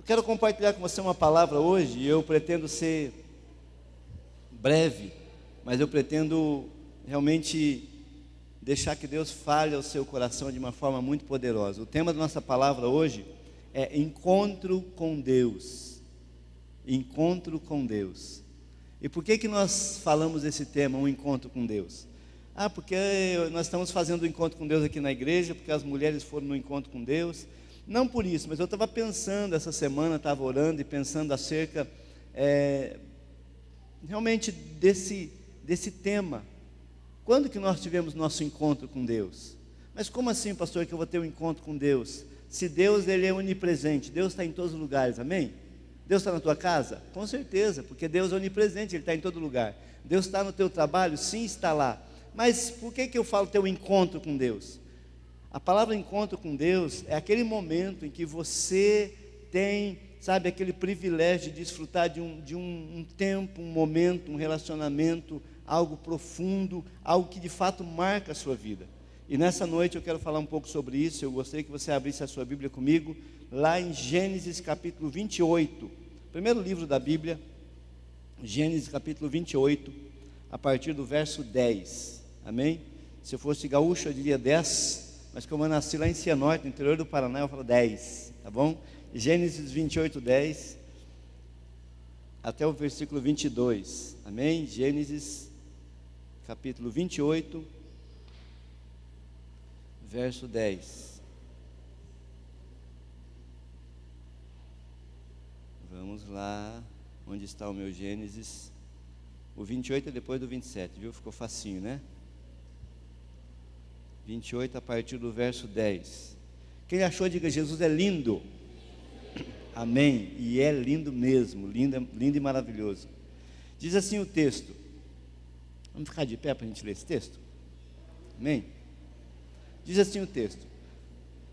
quero compartilhar com você uma palavra hoje, e eu pretendo ser breve, mas eu pretendo realmente deixar que Deus fale ao seu coração de uma forma muito poderosa. O tema da nossa palavra hoje é encontro com Deus. Encontro com Deus. E por que nós falamos desse tema, um encontro com Deus? Porque nós estamos fazendo um encontro com Deus aqui na igreja, porque as mulheres foram no encontro com Deus. Não por isso, mas eu estava pensando essa semana, estava orando e pensando acerca realmente desse tema. Quando que nós tivemos nosso encontro com Deus? Mas como assim, pastor, que eu vou ter um encontro com Deus? Se Deus, Ele é onipresente, Deus está em todos os lugares, amém? Deus está na tua casa? Com certeza, porque Deus é onipresente, Ele está em todo lugar. Deus está no teu trabalho? Sim, está lá. Mas por que eu falo ter um encontro com Deus? A palavra encontro com Deus é aquele momento em que você tem, sabe, aquele privilégio de desfrutar de um tempo, um momento, um relacionamento, algo profundo, algo que de fato marca a sua vida. E nessa noite eu quero falar um pouco sobre isso. Eu gostaria que você abrisse a sua Bíblia comigo, lá em Gênesis capítulo 28, primeiro livro da Bíblia, Gênesis capítulo 28, a partir do verso 10, amém? Se eu fosse gaúcho eu diria 10, mas como eu nasci lá em Cianorte, no interior do Paraná, eu falo 10, tá bom? Gênesis 28, 10, até o versículo 22, amém? Gênesis capítulo 28, verso 10. Vamos lá, onde está o meu Gênesis? O 28 é depois do 27, viu? Ficou facinho, né? 28 a partir do verso 10. Quem achou, diga: Jesus é lindo. Amém. E é lindo mesmo, lindo, lindo e maravilhoso. Diz assim o texto. Vamos ficar de pé para a gente ler esse texto? Amém? Diz assim o texto: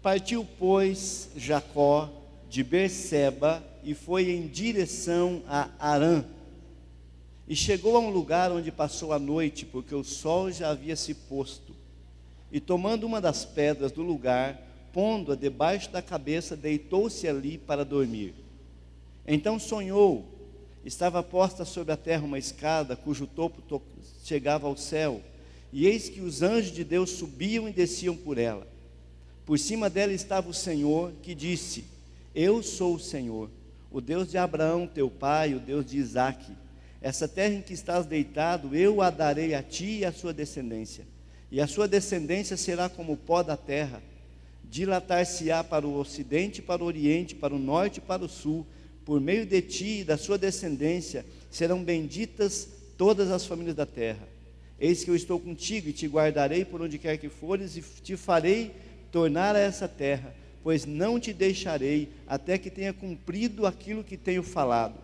Partiu, pois, Jacó de Berseba e foi em direção a Harã. E chegou a um lugar onde passou a noite, porque o sol já havia se posto. E tomando uma das pedras do lugar, pondo-a debaixo da cabeça, deitou-se ali para dormir. Então sonhou, estava posta sobre a terra uma escada, cujo topo chegava ao céu, e eis que os anjos de Deus subiam e desciam por ela. Por cima dela estava o Senhor, que disse: Eu sou o Senhor, o Deus de Abraão teu pai, o Deus de Isaque. Essa terra em que estás deitado, eu a darei a ti e à sua descendência. E a sua descendência será como o pó da terra, dilatar-se-á para o ocidente, para o oriente, para o norte e para o sul. Por meio de ti e da sua descendência serão benditas todas as famílias da terra. Eis que eu estou contigo e te guardarei por onde quer que fores, e te farei tornar a essa terra, pois não te deixarei até que tenha cumprido aquilo que tenho falado.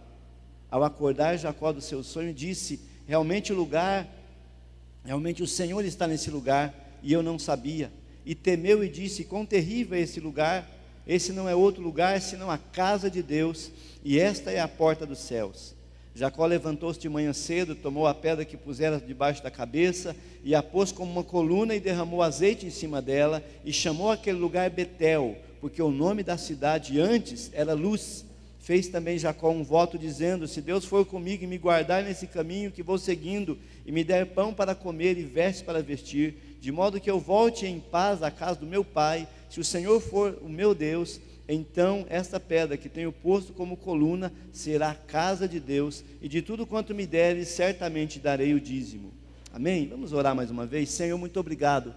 Ao acordar Jacó do seu sonho, disse: Realmente o Senhor está nesse lugar, e eu não sabia. E temeu e disse: Quão terrível é esse lugar! Esse não é outro lugar, senão a casa de Deus, e esta é a porta dos céus. Jacó levantou-se de manhã cedo, tomou a pedra que pusera debaixo da cabeça, e a pôs como uma coluna, e derramou azeite em cima dela, e chamou aquele lugar Betel, porque o nome da cidade antes era Luz. Fez também Jacó um voto dizendo: Se Deus for comigo e me guardar nesse caminho que vou seguindo, e me der pão para comer e vestes para vestir, de modo que eu volte em paz à casa do meu pai, se o Senhor for o meu Deus, então esta pedra que tenho posto como coluna será a casa de Deus, e de tudo quanto me deres, certamente darei o dízimo. Amém? Vamos orar mais uma vez. Senhor, muito obrigado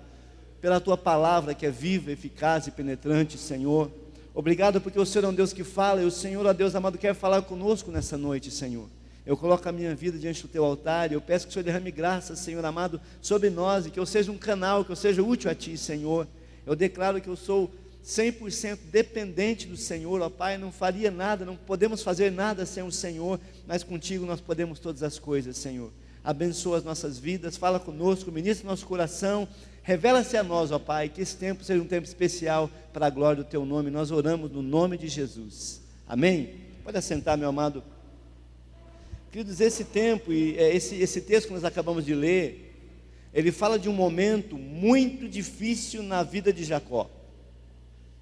pela tua palavra que é viva, eficaz e penetrante, Senhor. Obrigado porque o Senhor é um Deus que fala, e o Senhor, ó Deus amado, quer falar conosco nessa noite, Senhor. Eu coloco a minha vida diante do teu altar, e eu peço que o Senhor derrame graça, Senhor amado, sobre nós, e que eu seja um canal, que eu seja útil a ti, Senhor. Eu declaro que eu sou 100% dependente do Senhor, ó Pai. Não faria nada, não podemos fazer nada sem o Senhor, mas contigo nós podemos todas as coisas, Senhor. Abençoa as nossas vidas, fala conosco, ministra nosso coração, revela-se a nós, ó Pai, que esse tempo seja um tempo especial para a glória do teu nome. Nós oramos no nome de Jesus, amém? Pode assentar, meu amado. Queridos, esse tempo e esse texto que nós acabamos de ler, ele fala de um momento muito difícil na vida de Jacó.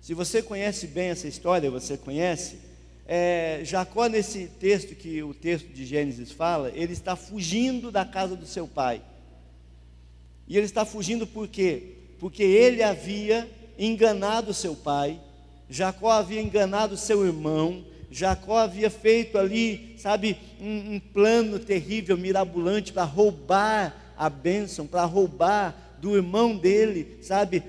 Se você conhece bem essa história, você conhece, Jacó, nesse texto que o texto de Gênesis fala, ele está fugindo da casa do seu pai. E ele está fugindo por quê? Porque ele havia enganado seu pai, Jacó havia enganado seu irmão, Jacó havia feito ali, sabe, um plano terrível, mirabolante, para roubar a bênção, para roubar do irmão dele, sabe,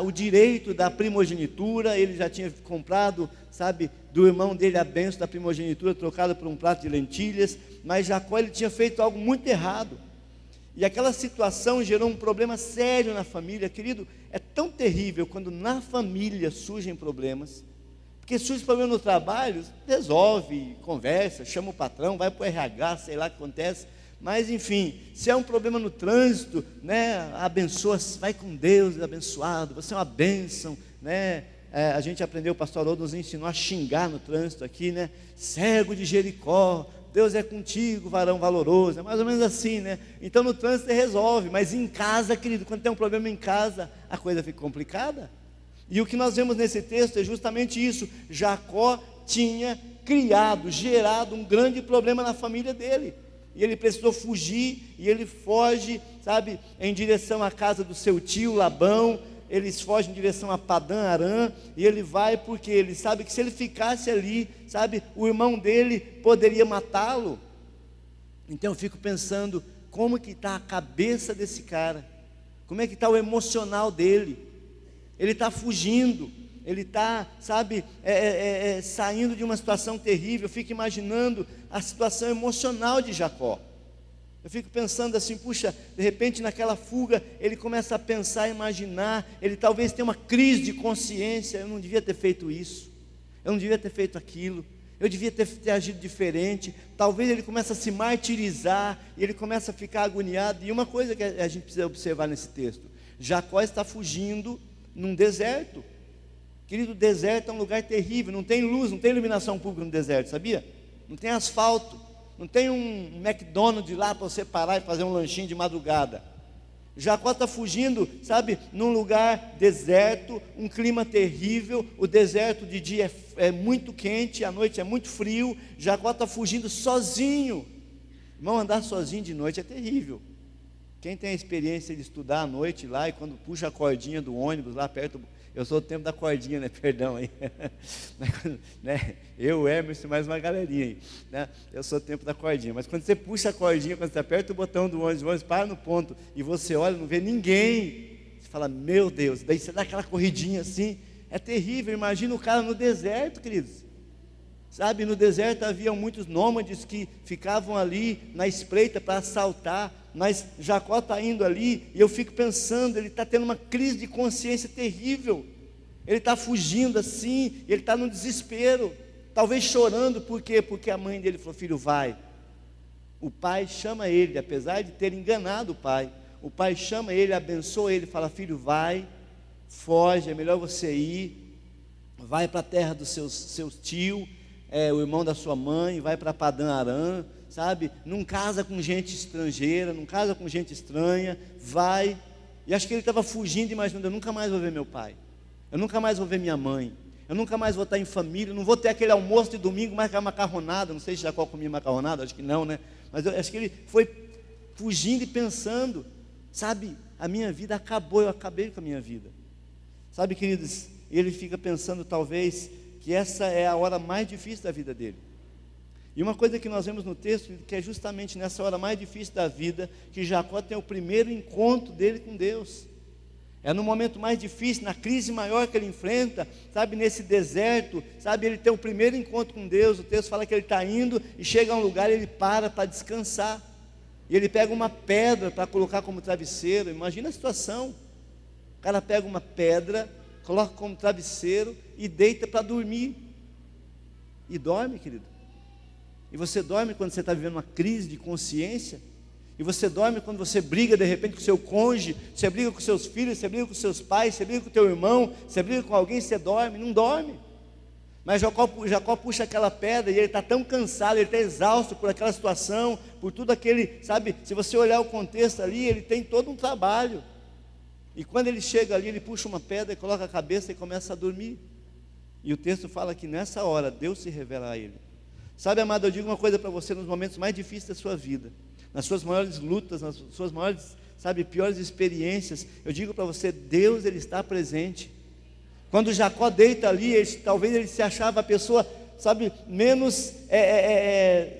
o direito da primogenitura. Ele já tinha comprado, sabe, do irmão dele a bênção da primogenitura, trocada por um prato de lentilhas. Mas Jacó, ele tinha feito algo muito errado, e aquela situação gerou um problema sério na família. Querido, é tão terrível quando na família surgem problemas, porque surge problema no trabalho, resolve, conversa, chama o patrão, vai para o RH, sei lá o que acontece. Mas enfim, se é um problema no trânsito, né, abençoa, vai com Deus, abençoado, você é uma bênção, né? A gente aprendeu, o pastor Haroldo nos ensinou a xingar no trânsito aqui, né? Cego de Jericó, Deus é contigo, varão valoroso, é mais ou menos assim, né? Então no trânsito você resolve, mas em casa, querido, quando tem um problema em casa, a coisa fica complicada. E o que nós vemos nesse texto é justamente isso. Jacó tinha gerado um grande problema na família dele, e ele precisou fugir, e ele foge, sabe, em direção à casa do seu tio Labão. Eles fogem em direção a Padã Arã, e ele vai porque ele sabe que se ele ficasse ali, sabe, o irmão dele poderia matá-lo. Então eu fico pensando, como que está a cabeça desse cara? Como é que está o emocional dele? Ele está fugindo, ele está, sabe, saindo de uma situação terrível. Eu fico imaginando a situação emocional de Jacó. Eu fico pensando assim, puxa, de repente naquela fuga, ele começa a pensar, imaginar, ele talvez tenha uma crise de consciência. Eu não devia ter feito isso, eu não devia ter feito aquilo, eu devia ter agido diferente. Talvez ele comece a se martirizar, e ele começa a ficar agoniado. E uma coisa que a gente precisa observar nesse texto: Jacó está fugindo num deserto. Querido, o deserto é um lugar terrível, não tem luz, não tem iluminação pública no deserto, sabia? Não tem asfalto, não tem um McDonald's lá para você parar e fazer um lanchinho de madrugada. Jacó está fugindo, sabe, num lugar deserto, um clima terrível. O deserto de dia é muito quente, à noite é muito frio. Jacó está fugindo sozinho. Irmão, andar sozinho de noite é terrível. Quem tem a experiência de estudar à noite lá, e quando puxa a cordinha do ônibus lá perto, eu sou do tempo da cordinha, né? Perdão aí, né? Eu, Emerson, mais uma galerinha aí, né? Eu sou do tempo da cordinha. Mas quando você puxa a cordinha, quando você aperta o botão do ônibus para no ponto, e você olha, não vê ninguém, você fala, meu Deus. Daí você dá aquela corridinha assim, é terrível. Imagina o cara no deserto, queridos. Sabe, no deserto haviam muitos nômades que ficavam ali na espreita para assaltar. Mas Jacó está indo ali, e eu fico pensando, ele está tendo uma crise de consciência terrível. Ele está fugindo assim, ele está no desespero, talvez chorando. Por quê? Porque a mãe dele falou, filho, vai. O pai chama ele, apesar de ter enganado o pai chama ele, abençoa ele, fala, filho, vai, foge, é melhor você ir, vai para a terra dos seus tios, o irmão da sua mãe, vai para Padã Arã, sabe, não casa com gente estrangeira, não casa com gente estranha, vai. E acho que ele estava fugindo, imaginando, eu nunca mais vou ver meu pai, eu nunca mais vou ver minha mãe, eu nunca mais vou estar em família, não vou ter aquele almoço de domingo, mais que a macarronada. Não sei se Jacó comia macarronada, acho que não, né? Mas eu acho que ele foi fugindo e pensando, sabe, a minha vida acabou, eu acabei com a minha vida, sabe, queridos. Ele fica pensando talvez que essa é a hora mais difícil da vida dele. E uma coisa que nós vemos no texto, que é justamente nessa hora mais difícil da vida, que Jacó tem o primeiro encontro dele com Deus. É no momento mais difícil, na crise maior que ele enfrenta, sabe, nesse deserto, sabe, ele tem o primeiro encontro com Deus. O texto fala que ele está indo e chega a um lugar, ele para descansar, e ele pega uma pedra para colocar como travesseiro. Imagina a situação, o cara pega uma pedra, coloca como travesseiro e deita para dormir, e dorme, querido. E você dorme quando você está vivendo uma crise de consciência, e você dorme quando você briga de repente com o seu cônjuge, você briga com seus filhos, você briga com seus pais, você briga com o teu irmão, você briga com alguém, você dorme? Não dorme. Mas Jacó puxa aquela pedra, e ele está tão cansado, ele está exausto por aquela situação, por tudo aquele, sabe, se você olhar o contexto ali, ele tem todo um trabalho. E quando ele chega ali, ele puxa uma pedra e coloca a cabeça e começa a dormir. E o texto fala que nessa hora Deus se revela a ele. Sabe, amado, eu digo uma coisa para você: nos momentos mais difíceis da sua vida, nas suas maiores lutas, nas suas maiores, sabe, piores experiências, eu digo para você, Deus, Ele está presente. Quando Jacó deita ali, talvez ele se achava a pessoa, sabe, menos,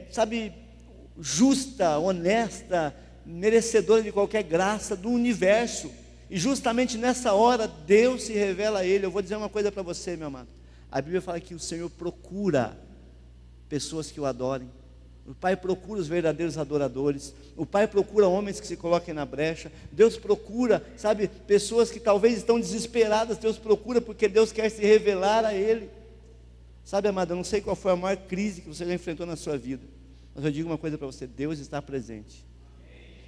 sabe, justa, honesta, merecedora de qualquer graça do universo. E justamente nessa hora, Deus se revela a ele. Eu vou dizer uma coisa para você, meu amado. A Bíblia fala que o Senhor procura pessoas que o adorem. O Pai procura os verdadeiros adoradores. O Pai procura homens que se coloquem na brecha. Deus procura, sabe, pessoas que talvez estão desesperadas. Deus procura porque Deus quer se revelar a ele. Sabe, amado, eu não sei qual foi a maior crise que você já enfrentou na sua vida, mas eu digo uma coisa para você: Deus está presente.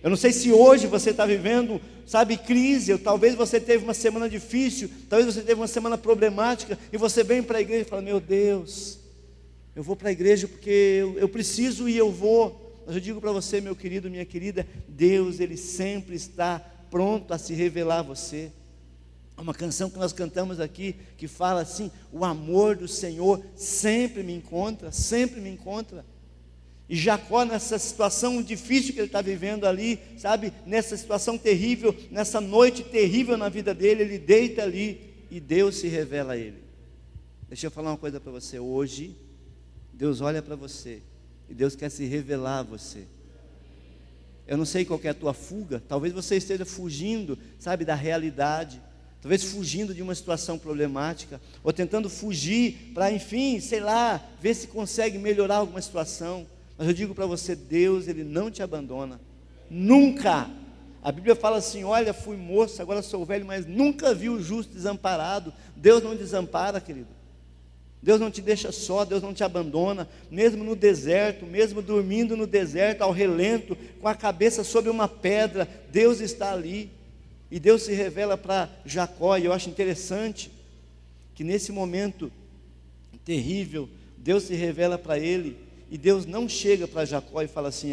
Eu não sei se hoje você está vivendo, sabe, crise, ou talvez você teve uma semana difícil, talvez você teve uma semana problemática, e você vem para a igreja e fala: meu Deus, eu vou para a igreja porque eu preciso e eu vou. Mas eu digo para você, meu querido, minha querida, Deus, Ele sempre está pronto a se revelar a você. Há uma canção que nós cantamos aqui, que fala assim: o amor do Senhor sempre me encontra, sempre me encontra. E Jacó, nessa situação difícil que ele está vivendo ali, sabe, nessa situação terrível, nessa noite terrível na vida dele, ele deita ali e Deus se revela a ele. Deixa eu falar uma coisa para você: hoje Deus olha para você e Deus quer se revelar a você. Eu não sei qual que é a tua fuga, talvez você esteja fugindo, sabe, da realidade, talvez fugindo de uma situação problemática, ou tentando fugir para, enfim, sei lá, ver se consegue melhorar alguma situação. Mas eu digo para você, Deus, Ele não te abandona, nunca. A Bíblia fala assim: olha, fui moço, agora sou velho, mas nunca vi o justo desamparado. Deus não desampara, querido. Deus não te deixa só, Deus não te abandona, mesmo no deserto, mesmo dormindo no deserto, ao relento, com a cabeça sobre uma pedra, Deus está ali. E Deus se revela para Jacó, e eu acho interessante, que nesse momento terrível, Deus se revela para ele, e Deus não chega para Jacó e fala assim: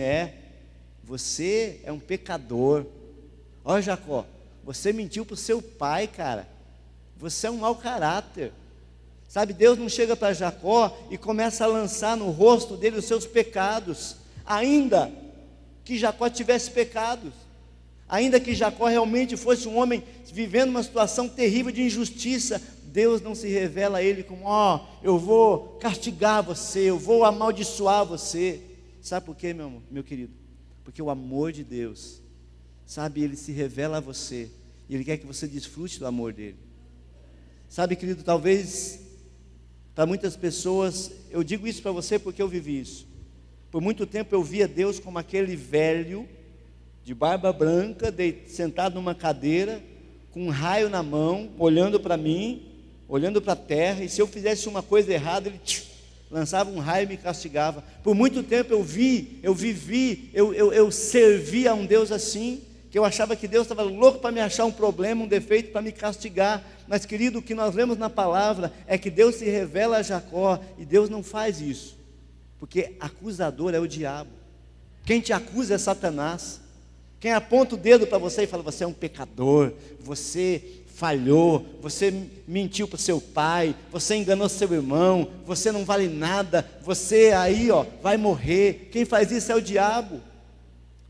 você é um pecador. Olha, Jacó, você mentiu para o seu pai, cara, você é um mau caráter. Sabe, Deus não chega para Jacó e começa a lançar no rosto dele os seus pecados, ainda que Jacó tivesse pecados, ainda que Jacó realmente fosse um homem vivendo uma situação terrível de injustiça. Deus não se revela a ele como: eu vou castigar você, eu vou amaldiçoar você. Sabe por quê, meu querido? Porque o amor de Deus, sabe, Ele se revela a você, e Ele quer que você desfrute do amor dEle. Sabe, querido, talvez para muitas pessoas, eu digo isso para você porque eu vivi isso. Por muito tempo eu via Deus como aquele velho, de barba branca, sentado numa cadeira, com um raio na mão, olhando para mim, olhando para a terra, e se eu fizesse uma coisa errada, Ele lançava um raio e me castigava. Por muito tempo eu servi a um Deus assim, que eu achava que Deus estava louco para me achar um problema, um defeito, para me castigar. Mas, querido, o que nós lemos na palavra é que Deus se revela a Jacó, e Deus não faz isso, porque acusador é o diabo. Quem te acusa é Satanás. Quem aponta o dedo para você e fala: você é um pecador, você falhou, você mentiu para o seu pai, você enganou seu irmão, você não vale nada, você aí vai morrer. Quem faz isso é o diabo.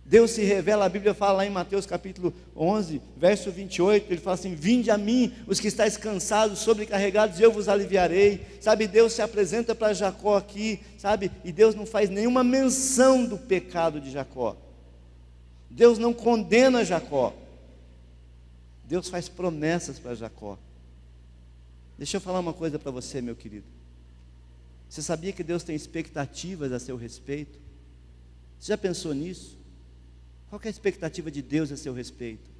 Deus se revela, a Bíblia fala lá em Mateus capítulo 11, verso 28, Ele fala assim: vinde a mim, os que estáis cansados, sobrecarregados, e eu vos aliviarei. Sabe, Deus se apresenta para Jacó aqui, sabe, e Deus não faz nenhuma menção do pecado de Jacó. Deus não condena Jacó, Deus faz promessas para Jacó. Deixa eu falar uma coisa para você, meu querido. Você sabia que Deus tem expectativas a seu respeito? Você já pensou nisso? Qual que é a expectativa de Deus a seu respeito?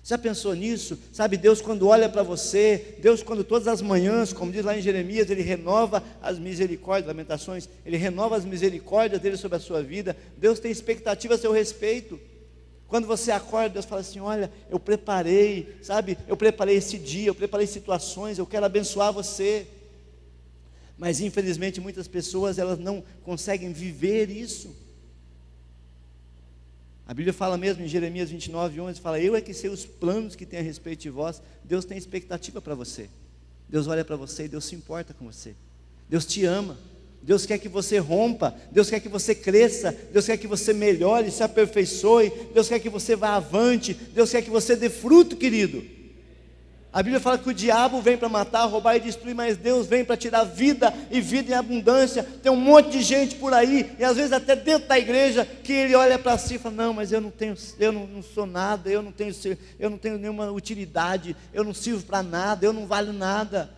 Já pensou nisso? Sabe, Deus quando olha para você, Deus quando todas as manhãs, como diz lá em Jeremias, Ele renova as misericórdias, Lamentações, Ele renova as misericórdias dEle sobre a sua vida. Deus tem expectativa a seu respeito. Quando você acorda, Deus fala assim: olha, eu preparei, sabe, eu preparei esse dia, eu preparei situações, eu quero abençoar você. Mas infelizmente muitas pessoas, elas não conseguem viver isso. A Bíblia fala mesmo em Jeremias 29, 11, fala: eu é que sei os planos que tem a respeito de vós. Deus tem expectativa para você. Deus olha para você e Deus se importa com você. Deus te ama. Deus quer que você rompa. Deus quer que você cresça. Deus quer que você melhore, se aperfeiçoe. Deus quer que você vá avante. Deus quer que você dê fruto, querido. A Bíblia fala que o diabo vem para matar, roubar e destruir, mas Deus vem para tirar vida e vida em abundância. Tem um monte de gente por aí, e às vezes até dentro da igreja, que ele olha para si e fala: não, mas eu não sou nada, eu não tenho nenhuma utilidade, eu não sirvo para nada, eu não valho nada.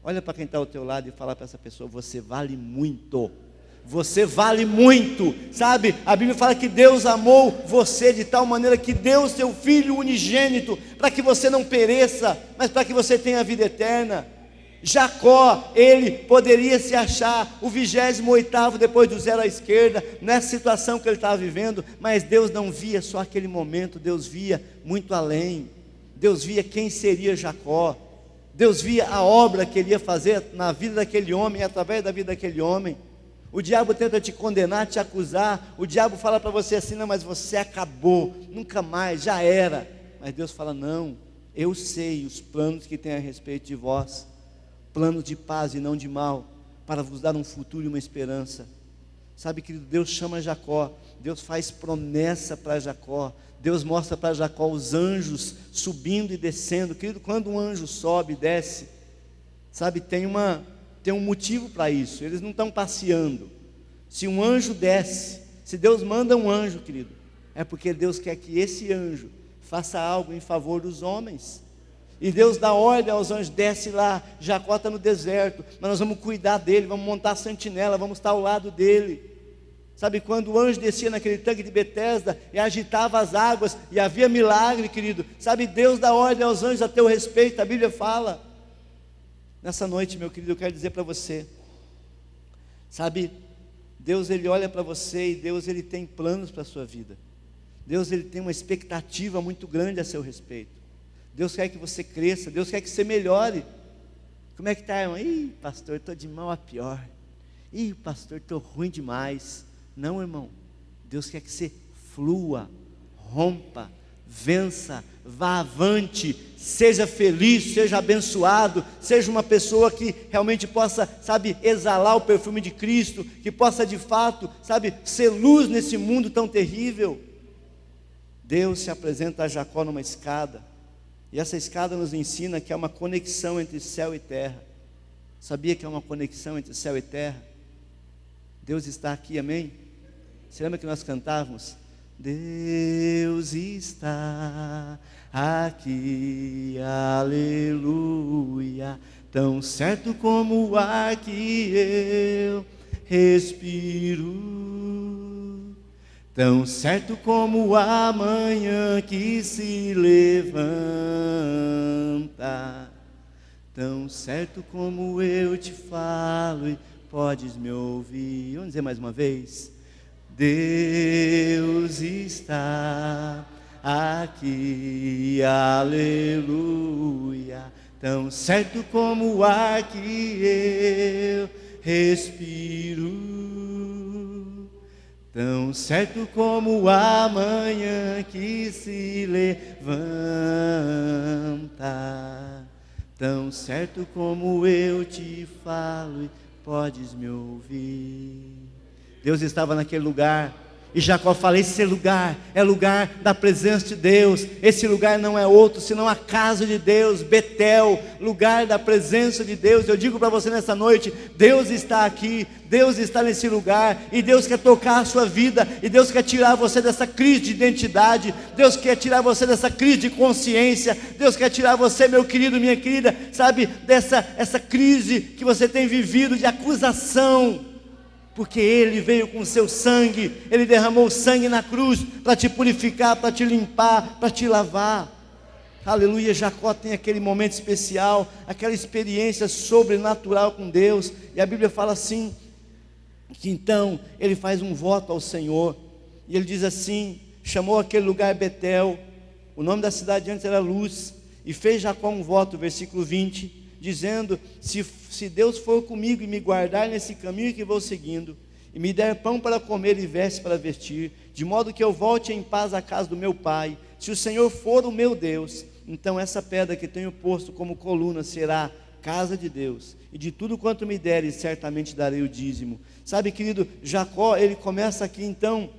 Olha para quem está ao teu lado e fala para essa pessoa: você vale muito. Você vale muito, sabe? A Bíblia fala que Deus amou você de tal maneira que deu o seu Filho unigênito, para que você não pereça, mas para que você tenha a vida eterna. Jacó, ele poderia se achar o 28º depois do 0 à esquerda, nessa situação que ele estava vivendo, mas Deus não via só aquele momento, Deus via muito além. Deus via quem seria Jacó, Deus via a obra que ele ia fazer na vida daquele homem, através da vida daquele homem. O diabo tenta te condenar, te acusar. O diabo fala para você assim: não, mas você acabou, nunca mais, já era. Mas Deus fala: não, eu sei os planos que tem a respeito de vós, planos de paz e não de mal, para vos dar um futuro e uma esperança. Sabe, querido, Deus chama Jacó, Deus faz promessa para Jacó, Deus mostra para Jacó os anjos subindo e descendo. Querido, quando um anjo sobe e desce, sabe, tem um motivo para isso. Eles não estão passeando. Se um anjo desce, se Deus manda um anjo, querido, é porque Deus quer que esse anjo faça algo em favor dos homens. E Deus dá ordem aos anjos: desce lá, Jacó está no deserto, mas nós vamos cuidar dele, vamos montar a sentinela, vamos estar ao lado dele. Sabe, quando o anjo descia naquele tanque de Betesda e agitava as águas e havia milagre, querido, sabe, Deus dá ordem aos anjos a teu respeito. A Bíblia fala. Nessa noite, meu querido, eu quero dizer para você, sabe, Deus, ele olha para você e Deus, ele tem planos para a sua vida. Deus, ele tem uma expectativa muito grande a seu respeito. Deus quer que você cresça, Deus quer que você melhore. Como é que está, irmão? Ih, pastor, estou de mal a pior. Ih, pastor, estou ruim demais. Não, irmão, Deus quer que você flua, rompa, vença, vá avante, seja feliz, seja abençoado, seja uma pessoa que realmente possa, sabe, exalar o perfume de Cristo, que possa de fato, sabe, ser luz nesse mundo tão terrível. Deus se apresenta a Jacó numa escada, e essa escada nos ensina que é uma conexão entre céu e terra. Sabia que é uma conexão entre céu e terra? Deus está aqui, amém? Você lembra que nós cantávamos? Deus está aqui, aleluia, tão certo como o ar que eu respiro, tão certo como a manhã que se levanta, tão certo como eu te falo e podes me ouvir. Vamos dizer mais uma vez? Deus está aqui, aleluia, tão certo como o ar que eu respiro, tão certo como a manhã que se levanta, tão certo como eu te falo e podes me ouvir. Deus estava naquele lugar, e Jacó fala: esse lugar é lugar da presença de Deus, esse lugar não é outro senão a casa de Deus, Betel, lugar da presença de Deus. Eu digo para você nessa noite: Deus está aqui, Deus está nesse lugar, e Deus quer tocar a sua vida, e Deus quer tirar você dessa crise de identidade, Deus quer tirar você dessa crise de consciência, Deus quer tirar você, meu querido, minha querida, sabe, essa crise que você tem vivido de acusação, porque Ele veio com o seu sangue, Ele derramou sangue na cruz, para te purificar, para te limpar, para te lavar. Aleluia. Jacó tem aquele momento especial, aquela experiência sobrenatural com Deus, e a Bíblia fala assim, que então ele faz um voto ao Senhor, e ele diz assim, chamou aquele lugar Betel, o nome da cidade antes era Luz, e fez Jacó um voto, versículo 20, dizendo: se Deus for comigo e me guardar nesse caminho que vou seguindo, e me der pão para comer e veste para vestir, de modo que eu volte em paz à casa do meu pai, se o Senhor for o meu Deus, então essa pedra que tenho posto como coluna será casa de Deus, e de tudo quanto me deres, certamente darei o dízimo. Sabe, querido, Jacó, ele começa aqui então,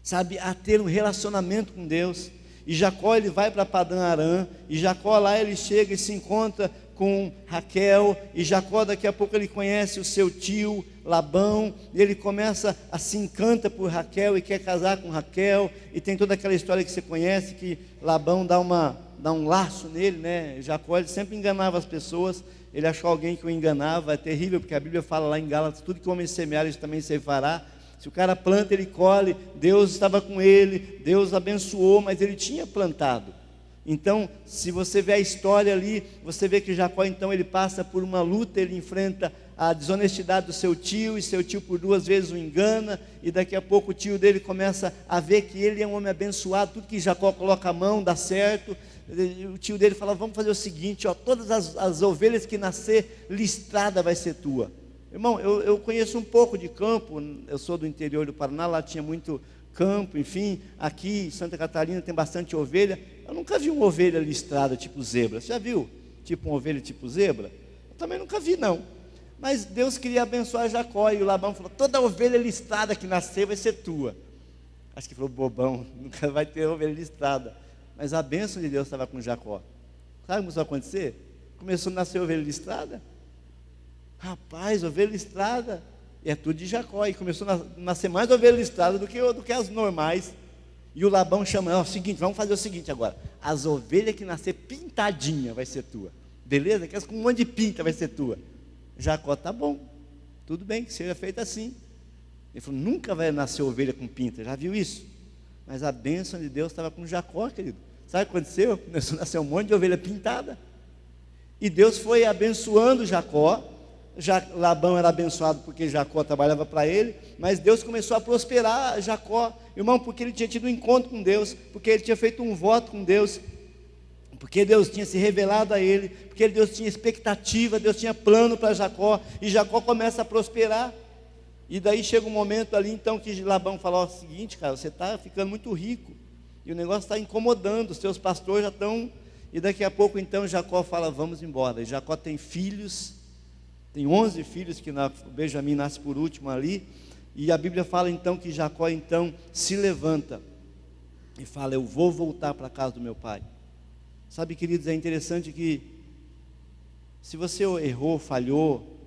sabe, a ter um relacionamento com Deus. E Jacó, ele vai para Padã Arã, e Jacó lá ele chega e se encontra com Raquel, e Jacó daqui a pouco ele conhece o seu tio Labão, e ele começa a se encanta por Raquel e quer casar com Raquel, e tem toda aquela história que você conhece, que Labão dá um laço nele, né? Jacó, ele sempre enganava as pessoas, ele achou alguém que o enganava, é terrível, porque a Bíblia fala lá em Gálatas, tudo que o homem semear, isso também se fará. Se o cara planta, ele colhe. Deus estava com ele, Deus abençoou, mas ele tinha plantado. Então, se você vê a história ali, você vê que Jacó, então, ele passa por uma luta, ele enfrenta a desonestidade do seu tio, e seu tio por 2 vezes o engana, e daqui a pouco o tio dele começa a ver que ele é um homem abençoado, tudo que Jacó coloca a mão dá certo. O tio dele fala, vamos fazer o seguinte, ó, todas as ovelhas que nascer listrada vai ser tua. Irmão, eu conheço um pouco de campo, eu sou do interior do Paraná, lá tinha muito campo, enfim, aqui em Santa Catarina tem bastante ovelha. Eu nunca vi uma ovelha listrada tipo zebra. Você já viu? Tipo uma ovelha tipo zebra? Eu também nunca vi, não. Mas Deus queria abençoar Jacó, e o Labão falou, toda ovelha listrada que nascer vai ser tua. Acho que falou, bobão, nunca vai ter ovelha listrada. Mas a bênção de Deus estava com Jacó. Sabe o que começou a acontecer? Começou a nascer ovelha listrada. Rapaz, ovelha listrada, e é tudo de Jacó, e começou a nascer mais ovelha listrada do que as normais. E o Labão chama, ó, seguinte, vamos fazer o seguinte agora, as ovelhas que nascer pintadinha vai ser tua, beleza? Aquelas com um monte de pinta vai ser tua. Jacó, tá bom, tudo bem, que seja feito assim. Ele falou, nunca vai nascer ovelha com pinta, já viu isso? Mas a bênção de Deus estava com Jacó, querido. Sabe o que aconteceu? Começou a nascer um monte de ovelha pintada, e Deus foi abençoando Jacó. Labão era abençoado porque Jacó trabalhava para ele, mas Deus começou a prosperar Jacó, irmão, porque ele tinha tido um encontro com Deus, porque ele tinha feito um voto com Deus, porque Deus tinha se revelado a ele, porque Deus tinha expectativa, Deus tinha plano para Jacó, e Jacó começa a prosperar. E daí chega um momento ali então que Labão fala, ó, o seguinte, cara, você está ficando muito rico, e o negócio está incomodando, os seus pastores já estão, e daqui a pouco então Jacó fala, vamos embora. E Jacó tem filhos, tem 11 filhos, que Benjamim nasce por último ali, e a Bíblia fala então que Jacó então se levanta e fala, eu vou voltar para a casa do meu pai. Sabe, queridos, é interessante que se você errou, falhou,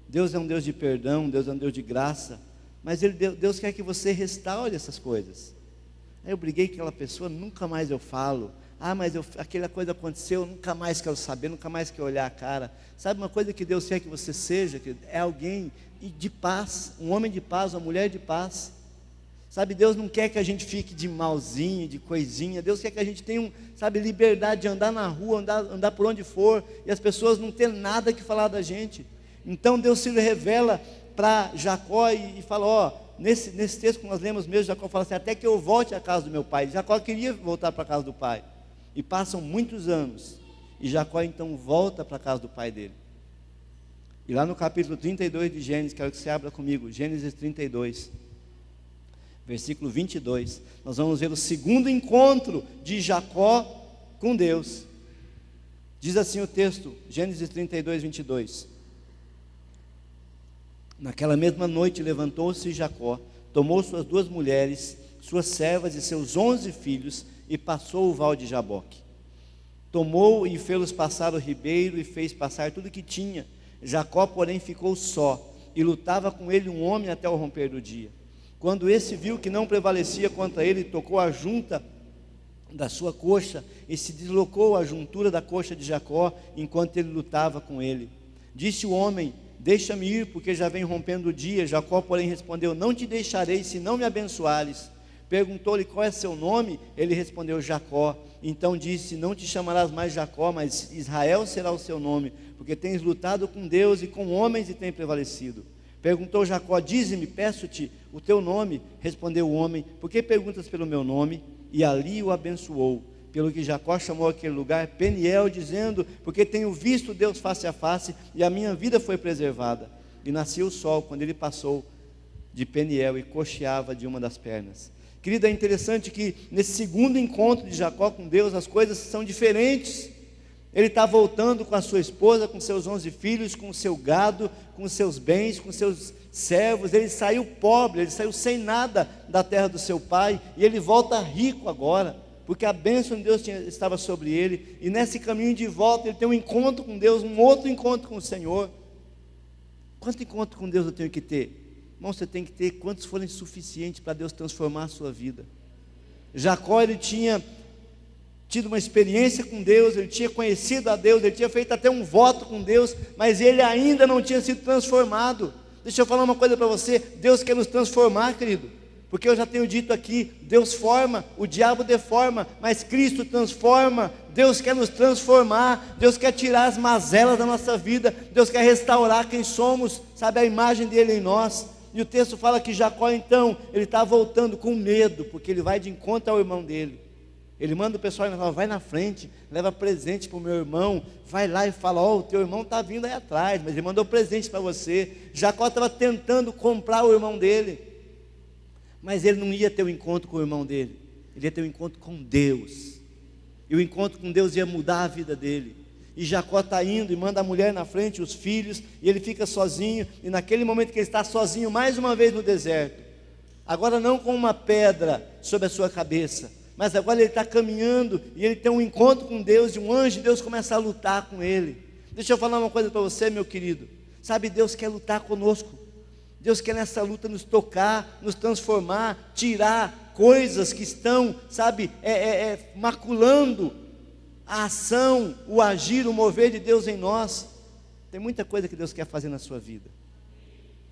Deus é um Deus de perdão, Deus é um Deus de graça, mas Deus quer que você restaure essas coisas. Aí eu briguei com aquela pessoa, nunca mais eu falo. Ah, mas aquela coisa aconteceu, nunca mais quero saber, nunca mais quero olhar a cara. Sabe uma coisa que Deus quer que você seja? Que é alguém de paz, um homem de paz, uma mulher de paz. Sabe, Deus não quer que a gente fique de malzinho, de coisinha. Deus quer que a gente tenha, liberdade de andar na rua, andar por onde for, e as pessoas não ter nada que falar da gente. Então Deus se revela para Jacó e fala, ó, nesse texto que nós lemos mesmo, Jacó fala assim, até que eu volte à casa do meu pai. Jacó queria voltar para a casa do pai. E passam muitos anos, e Jacó então volta para a casa do pai dele. E lá no capítulo 32 de Gênesis, quero que você abra comigo, Gênesis 32, versículo 22, nós vamos ver o segundo encontro de Jacó com Deus. Diz assim o texto, Gênesis 32, 22. Naquela mesma noite levantou-se Jacó, tomou suas 2 mulheres, suas servas e seus 11 filhos, e passou o val de Jaboque. Tomou e fê-los passar o ribeiro, e fez passar tudo que tinha. Jacó, porém, ficou só, e lutava com ele um homem até o romper do dia. Quando esse viu que não prevalecia contra ele, tocou a junta da sua coxa, e se deslocou a juntura da coxa de Jacó, enquanto ele lutava com ele. Disse o homem, deixa-me ir, porque já vem rompendo o dia. Jacó, porém, respondeu, não te deixarei, se não me abençoares. Perguntou-lhe qual é seu nome, ele respondeu, Jacó. Então disse, não te chamarás mais Jacó, mas Israel será o seu nome, porque tens lutado com Deus e com homens e tens prevalecido. Perguntou Jacó, dize-me, peço-te o teu nome. Respondeu o homem, por que perguntas pelo meu nome? E ali o abençoou, pelo que Jacó chamou aquele lugar Peniel, dizendo, porque tenho visto Deus face a face, e a minha vida foi preservada. E nasceu o sol, quando ele passou de Peniel e coxeava de uma das pernas. Querida, é interessante que nesse segundo encontro de Jacó com Deus, as coisas são diferentes. Ele está voltando com a sua esposa, com seus 11 filhos, com o seu gado, com os seus bens, com seus servos. Ele saiu pobre, ele saiu sem nada da terra do seu pai, e ele volta rico agora, porque a bênção de Deus estava sobre ele, e nesse caminho de volta ele tem um encontro com Deus, um outro encontro com o Senhor. Quanto encontro com Deus eu tenho que ter? Irmão, você tem que ter quantos forem suficientes para Deus transformar a sua vida. Jacó, ele tinha tido uma experiência com Deus, ele tinha conhecido a Deus, ele tinha feito até um voto com Deus, mas ele ainda não tinha sido transformado. Deixa eu falar uma coisa para você, Deus quer nos transformar, querido, porque eu já tenho dito aqui, Deus forma, o diabo deforma, mas Cristo transforma. Deus quer nos transformar, Deus quer tirar as mazelas da nossa vida, Deus quer restaurar quem somos, sabe, a imagem dele em nós. E o texto fala que Jacó então, ele está voltando com medo, porque ele vai de encontro ao irmão dele. Ele manda o pessoal e fala, vai na frente, leva presente para o meu irmão, vai lá e fala, o teu irmão está vindo aí atrás, mas ele mandou presente para você. Jacó estava tentando comprar o irmão dele, mas ele não ia ter um encontro com o irmão dele, ele ia ter um encontro com Deus, e o encontro com Deus ia mudar a vida dele. E Jacó está indo e manda a mulher na frente, os filhos, e ele fica sozinho, e naquele momento que ele está sozinho, mais uma vez no deserto, agora não com uma pedra sobre a sua cabeça, mas agora ele está caminhando, e ele tem um encontro com Deus, e um anjo de Deus começa a lutar com ele. Deixa eu falar uma coisa para você, meu querido, sabe, Deus quer lutar conosco, Deus quer nessa luta nos tocar, nos transformar, tirar coisas que estão, sabe, maculando a ação, o agir, o mover de Deus em nós. Tem muita coisa que Deus quer fazer na sua vida,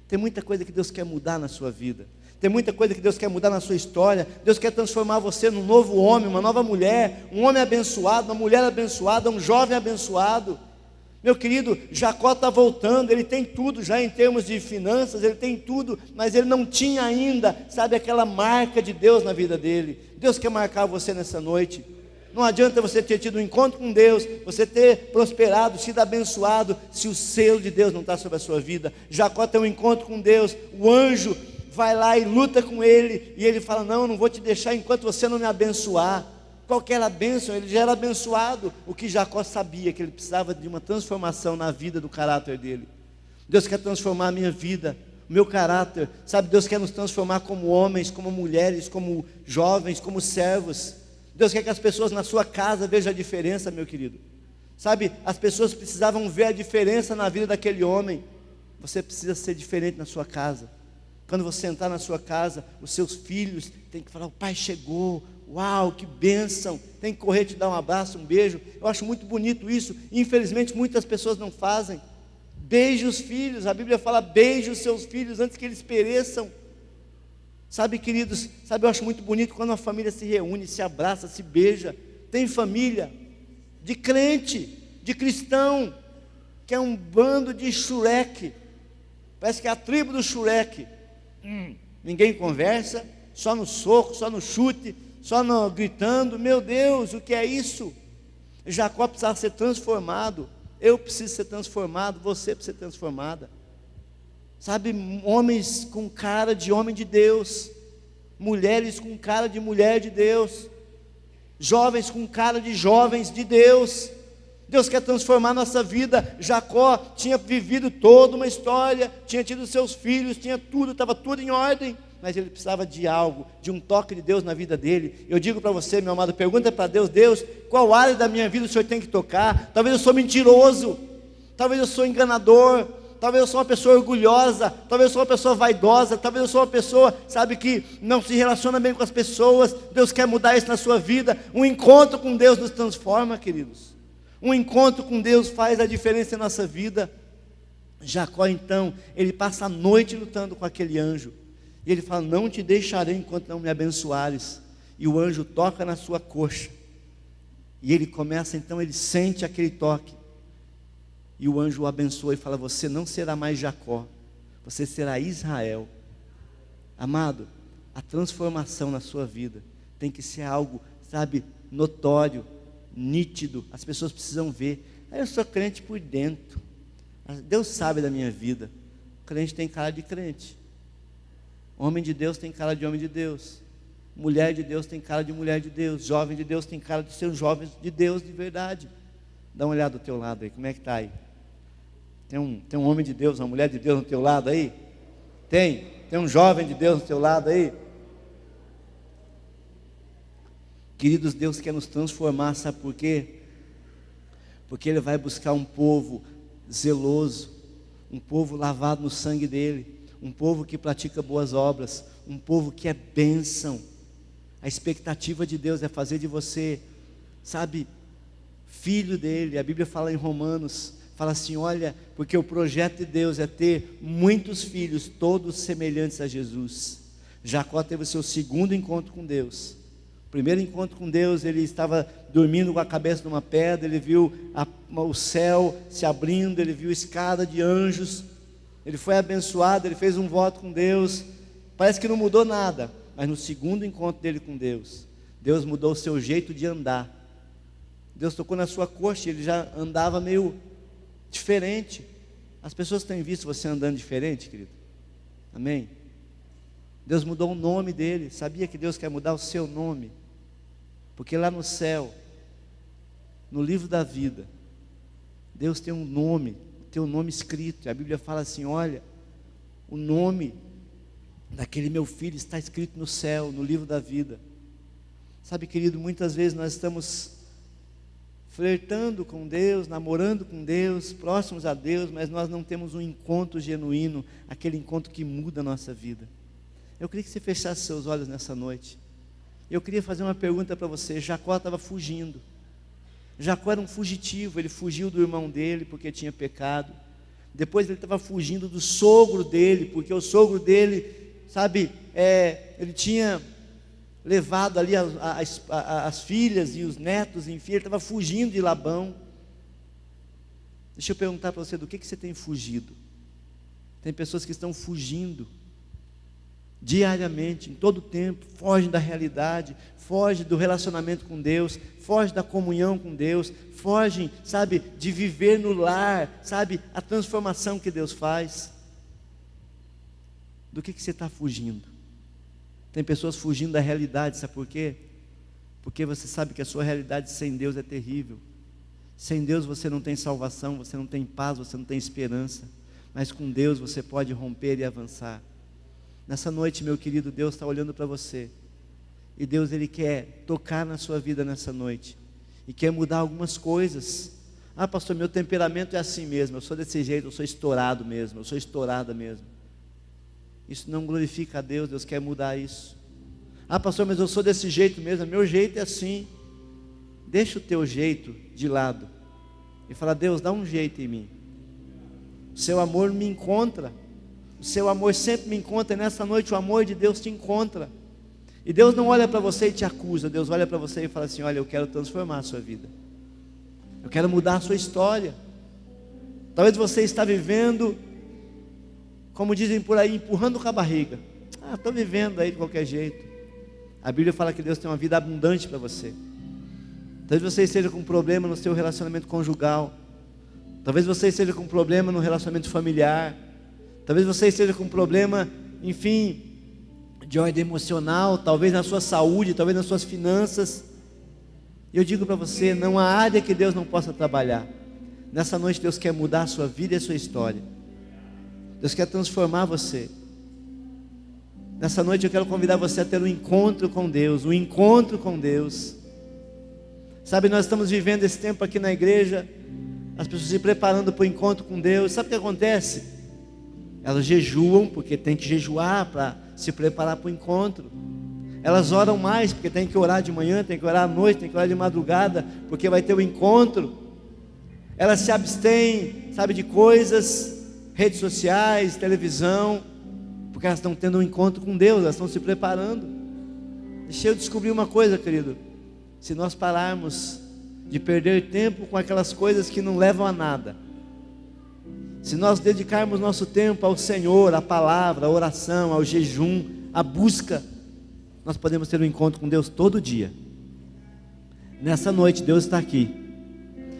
tem muita coisa que Deus quer mudar na sua vida, tem muita coisa que Deus quer mudar na sua história. Deus quer transformar você num novo homem, uma nova mulher, um homem abençoado, uma mulher abençoada, um jovem abençoado. Meu querido, Jacó está voltando, ele tem tudo já em termos de finanças, ele tem tudo, mas ele não tinha ainda, sabe, aquela marca de Deus na vida dele. Deus quer marcar você nessa noite. Não adianta você ter tido um encontro com Deus, você ter prosperado, sido abençoado, se o selo de Deus não está sobre a sua vida. Jacó tem um encontro com Deus, o anjo vai lá e luta com ele, e ele fala, não vou te deixar enquanto você não me abençoar. Qual que era a bênção? Ele já era abençoado. O que Jacó sabia, que ele precisava de uma transformação na vida, do caráter dele. Deus quer transformar a minha vida, o meu caráter, sabe, Deus quer nos transformar como homens, como mulheres, como jovens, como servos. Deus quer que as pessoas na sua casa vejam a diferença, meu querido. Sabe, as pessoas precisavam ver a diferença na vida daquele homem. Você precisa ser diferente na sua casa. Quando você entrar na sua casa, os seus filhos têm que falar, o pai chegou, uau, que bênção, tem que correr te dar um abraço, um beijo. Eu acho muito bonito isso, infelizmente muitas pessoas não fazem. Beije os filhos, a Bíblia fala, beije os seus filhos antes que eles pereçam. Sabe, queridos, sabe, eu acho muito bonito quando uma família se reúne, se abraça, se beija. Tem família de crente, de cristão, que é um bando de Shurek, parece que é a tribo do Shurek. Ninguém conversa, só no soco, só no chute, só no gritando. Meu Deus, o que é isso? Jacó precisava ser transformado, eu preciso ser transformado, você precisa ser transformada. Sabe, homens com cara de homem de Deus, mulheres com cara de mulher de Deus, jovens com cara de jovens de Deus. Deus quer transformar nossa vida. Jacó tinha vivido toda uma história, tinha tido seus filhos, tinha tudo, estava tudo em ordem, mas ele precisava de algo, de um toque de Deus na vida dele. Eu digo para você, meu amado, pergunta para Deus, Deus, qual área da minha vida o Senhor tem que tocar? Talvez eu sou mentiroso, talvez eu sou enganador, talvez eu sou uma pessoa orgulhosa, talvez eu sou uma pessoa vaidosa, talvez eu sou uma pessoa, sabe, que não se relaciona bem com as pessoas. Deus quer mudar isso na sua vida. Um encontro com Deus nos transforma, queridos. Um encontro com Deus faz a diferença em nossa vida. Jacó então, ele passa a noite lutando com aquele anjo, e ele fala, não te deixarei enquanto não me abençoares. E o anjo toca na sua coxa, e ele começa então, ele sente aquele toque, e o anjo o abençoa e fala, você não será mais Jacó, você será Israel. Amado, a transformação na sua vida tem que ser algo, sabe, notório, nítido. As pessoas precisam ver. Eu sou crente por dentro, Deus sabe da minha vida. Crente tem cara de crente, homem de Deus tem cara de homem de Deus, mulher de Deus tem cara de mulher de Deus, jovem de Deus tem cara de ser um jovem de Deus de verdade. Dá uma olhada do teu lado aí, como é que está aí? Tem um homem de Deus, uma mulher de Deus no teu lado aí? Tem um jovem de Deus no teu lado aí? Queridos, Deus quer nos transformar, sabe por quê? Porque Ele vai buscar um povo zeloso, um povo lavado no sangue dEle, um povo que pratica boas obras, um povo que é bênção. A expectativa de Deus é fazer de você, sabe, filho dEle. A Bíblia fala em Romanos, fala assim, olha, porque o projeto de Deus é ter muitos filhos, todos semelhantes a Jesus. Jacó teve o seu segundo encontro com Deus. O primeiro encontro com Deus, ele estava dormindo com a cabeça numa pedra, ele viu o céu se abrindo, ele viu escada de anjos, ele foi abençoado, ele fez um voto com Deus, parece que não mudou nada, mas no segundo encontro dele com Deus, Deus mudou o seu jeito de andar. Deus tocou na sua coxa, ele já andava meio diferente. As pessoas têm visto você andando diferente, querido? Amém? Deus mudou o nome dele. Sabia que Deus quer mudar o seu nome? Porque lá no céu, no livro da vida, Deus tem um nome, tem um nome escrito. E a Bíblia fala assim, olha, o nome daquele meu filho está escrito no céu, no livro da vida. Sabe, querido, muitas vezes nós estamos flertando com Deus, namorando com Deus, próximos a Deus, mas nós não temos um encontro genuíno, aquele encontro que muda a nossa vida. Eu queria que você fechasse seus olhos nessa noite. Eu queria fazer uma pergunta para você. Jacó estava fugindo. Jacó era um fugitivo, ele fugiu do irmão dele porque tinha pecado. Depois ele estava fugindo do sogro dele, porque o sogro dele, sabe, ele tinha levado ali as filhas e os netos, enfim, ele estava fugindo de Labão. Deixa eu perguntar para você, do que você tem fugido? Tem pessoas que estão fugindo diariamente, em todo o tempo, fogem da realidade, fogem do relacionamento com Deus, fogem da comunhão com Deus, fogem, sabe, de viver no lar, sabe, a transformação que Deus faz. Do que você está fugindo? Tem pessoas fugindo da realidade, sabe por quê? Porque você sabe que a sua realidade sem Deus é terrível. Sem Deus você não tem salvação, você não tem paz, você não tem esperança, mas com Deus você pode romper e avançar. Nessa noite, meu querido, Deus está olhando para você, e Deus, Ele quer tocar na sua vida nessa noite, e quer mudar algumas coisas. Ah, pastor, meu temperamento é assim mesmo, eu sou desse jeito, eu sou estourado mesmo, eu sou estourada mesmo. Isso não glorifica a Deus, Deus quer mudar isso. Ah, pastor, mas eu sou desse jeito mesmo, meu jeito é assim. Deixa o teu jeito de lado, e fala, Deus, dá um jeito em mim. O seu amor me encontra, o seu amor sempre me encontra, e nessa noite o amor de Deus te encontra. E Deus não olha para você e te acusa, Deus olha para você e fala assim, olha, eu quero transformar a sua vida, eu quero mudar a sua história. Talvez você está vivendo, como dizem por aí, empurrando com a barriga. Ah, estou vivendo aí de qualquer jeito. A Bíblia fala que Deus tem uma vida abundante para você. Talvez você esteja com um problema no seu relacionamento conjugal, talvez você esteja com um problema no relacionamento familiar, talvez você esteja com um problema, enfim, de ordem emocional, talvez na sua saúde, talvez nas suas finanças. E eu digo para você, não há área que Deus não possa trabalhar. Nessa noite Deus quer mudar a sua vida e a sua história. Deus quer transformar você. Nessa noite eu quero convidar você a ter um encontro com Deus, um encontro com Deus. Sabe, nós estamos vivendo esse tempo aqui na igreja, as pessoas se preparando para o encontro com Deus. Sabe o que acontece? Elas jejuam, porque tem que jejuar para se preparar para o encontro. Elas oram mais, porque tem que orar de manhã, tem que orar à noite, tem que orar de madrugada, porque vai ter o encontro. Elas se abstêm, sabe, de coisas, redes sociais, televisão, porque elas estão tendo um encontro com Deus, elas estão se preparando. Deixa eu descobrir uma coisa, querido. Se nós pararmos de perder tempo com aquelas coisas que não levam a nada, se nós dedicarmos nosso tempo ao Senhor, à palavra, à oração, ao jejum, à busca, nós podemos ter um encontro com Deus todo dia. Nessa noite Deus está aqui,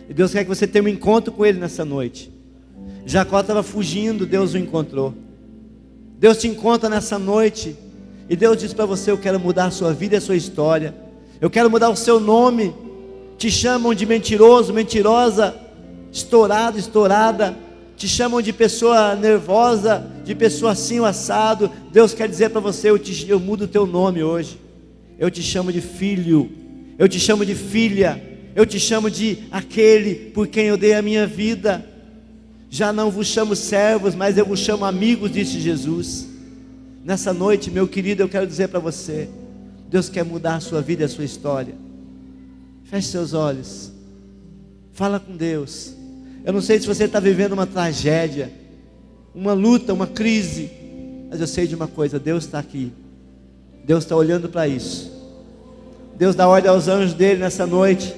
e Deus quer que você tenha um encontro com Ele nessa noite. Jacó estava fugindo, Deus o encontrou. Deus te encontra nessa noite, e Deus diz para você, eu quero mudar a sua vida e a sua história, eu quero mudar o seu nome. te chamam de mentiroso, mentirosa, estourado, estourada, te chamam de pessoa nervosa, de pessoa assim o assado. Deus quer dizer para você: eu mudo o teu nome hoje, eu te chamo de filho, eu te chamo de filha, eu te chamo de aquele por quem eu dei a minha vida. Já não vos chamo servos, mas eu vos chamo amigos, disse Jesus. Nessa noite, meu querido, eu quero dizer para você: Deus quer mudar a sua vida e a sua história. Feche seus olhos, fala com Deus. Eu não sei se você está vivendo uma tragédia, uma luta, uma crise, mas eu sei de uma coisa: Deus está aqui, Deus está olhando para isso. Deus dá ordem aos anjos dele nessa noite.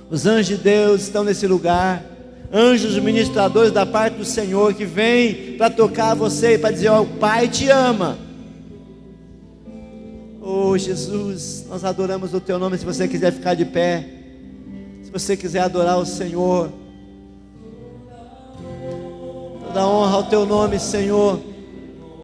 Os anjos de Deus estão nesse lugar, anjos ministradores da parte do Senhor, que vêm para tocar você e para dizer: ó, o Pai te ama. Oh Jesus, nós adoramos o teu nome. Se você quiser ficar de pé, se você quiser adorar o Senhor, toda honra ao teu nome, Senhor.